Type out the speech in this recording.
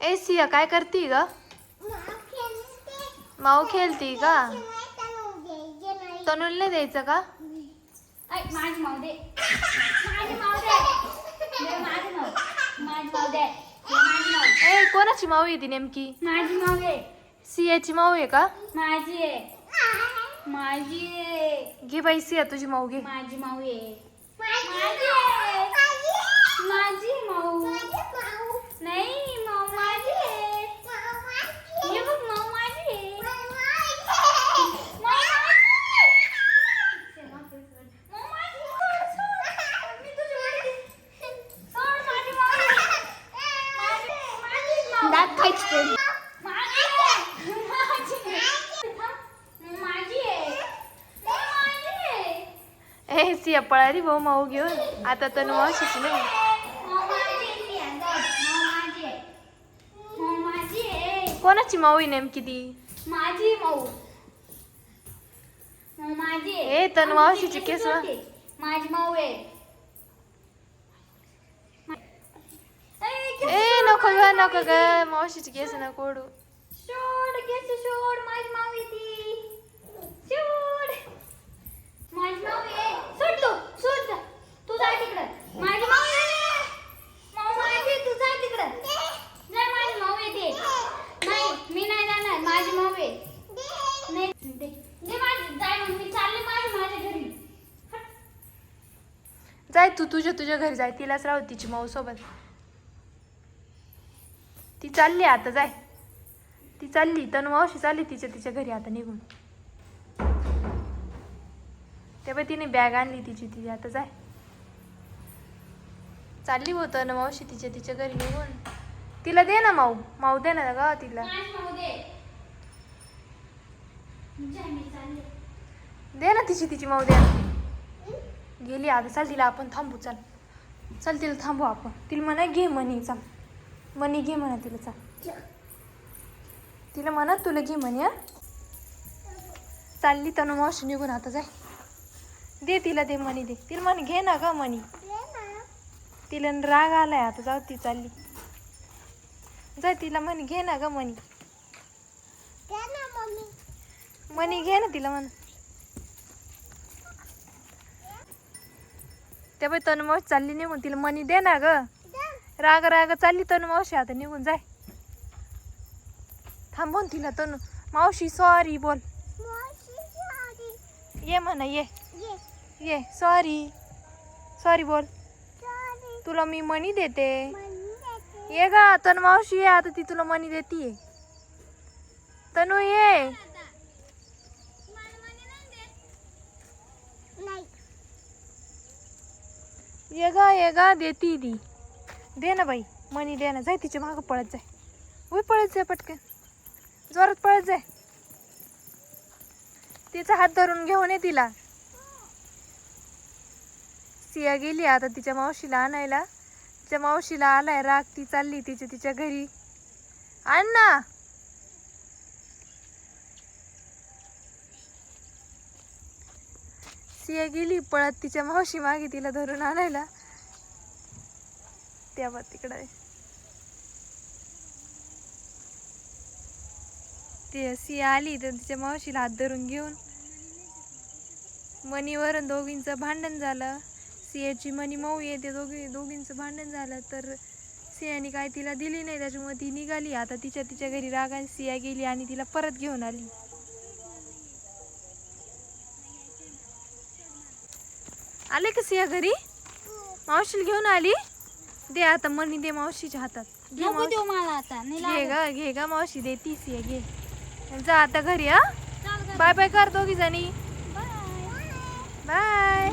ए सिया काय करती ग? माऊ खेळती का? तनुला नाही द्यायचं का? माझी माऊ दे, माझी माऊ दे, माझी माऊ, माझी माऊ दे, माझी माऊ. ए कोणाची माऊ आहे ती नेमकी? माझी माऊ आहे. सियाची माऊ आहे का? माझी आहे, माझी आहे. घे बाई सिया तुझी माऊ घे. माझी माऊ आहे, माझी आहे, माझी माऊ नाही, माऊ माझी आहे. हे बघ माऊ माझी आहे. दात खायची ए सिया पळाली भाऊ माऊ घेऊन. आता तनु मावशीची नाही. कोणाची माऊ आहे नेमकी ती? माझी माऊ माझी आहे. ए तनु मावशीची केस. माझी माऊ आहे. ए नको ग नको ग मावशीची केस नको ओढू. सोड केस सोड, माझी माऊ आहे ती. सोड माझी माऊ आहे. सोड तू, सोड जा. तू जा तिकडं. माझी माऊ आहे. माऊ माझी, तू जा तिकडं. नाही माझी माऊ आहे ते. नाही मी नाही जाणार, माझी माऊ आहे. नाही दे माझी, जाय मग मी चालले माझ्या घरी. जाय तू तुझ्या घरी जाय. तिलाच राहू तिची माऊ सोबत. ती चालली आता जाय. ती चालली तनु मावशी चालली तिच्या घरी आता निघून. तेव्हा तिने बॅग आणली तिची आता जाय. चालली हो तनु मावशी तिच्या घरी निघून. तिला दे ना माऊ दे ना ग तिला. दे ना तिची माऊ दे. गेली आता. चाल तिला आपण थांबू. चल तिला थांबू आपण. तिला म्हणा घे मनी. चाल मनी घे म्हणा तिला. चाल तिला म्हणा तुला घे म्हणे. चालली तनु मावशी निघून आता जाय. दे तिला दे मनी दे. तिला म्हणे घे ना ग मनी. तिला राग आलाय आता. जाऊ ती चालली. जाय तिला म्हणे घे ना ग मनी. मनी घे ना तिला म्हण. त्या बाई तनु मावशी चालली निघून. तिला मनी दे ना ग. राग चालली तनु मावशी आता निघून. जाय थांबवून तिला. तनु मावशी सॉरी बोल. ये म्हणा ये सॉरी बोल. तुला मी मनी देते. ये गा तनु मावशी ये आता. ती तुला मनी देतीये. तनु ये. ये गा देती ती. दे ना बाई मनी दे ना. जाय तिच्या मागं पळत जाय. पळत जाय पटकन. जोरात पळत जाय. तिचा हात धरून घेऊन ये तिला. सिया गेली आता तिच्या मावशीला आणायला. तिच्या मावशीला आलाय राग. ती चालली तिच्या घरी. आण ना. सिया गेली पळत तिच्या मावशी मागे तिला धरून आणायला. तेव्हा तिकडे ती सिया आली तर तिच्या मावशीला हात धरून घेऊन. मनीवरून दोघींचं भांडण झालं. सियाची मनी माऊ येते. दोघींचं भांडण झालं तर सियाने काय तिला दिली नाही. त्याच्यामुळे ती निघाली आता तिच्या घरी. रागाने सिया गेली आणि तिला परत घेऊन आली. आले का सिया घरी? मावशीला घेऊन आली. दे आता मनी दे मावशीच्या हातात. घे ग मावशी देती. सिया घे. जा आता घरी. बाय बाय कर दोघी जणी. बाय.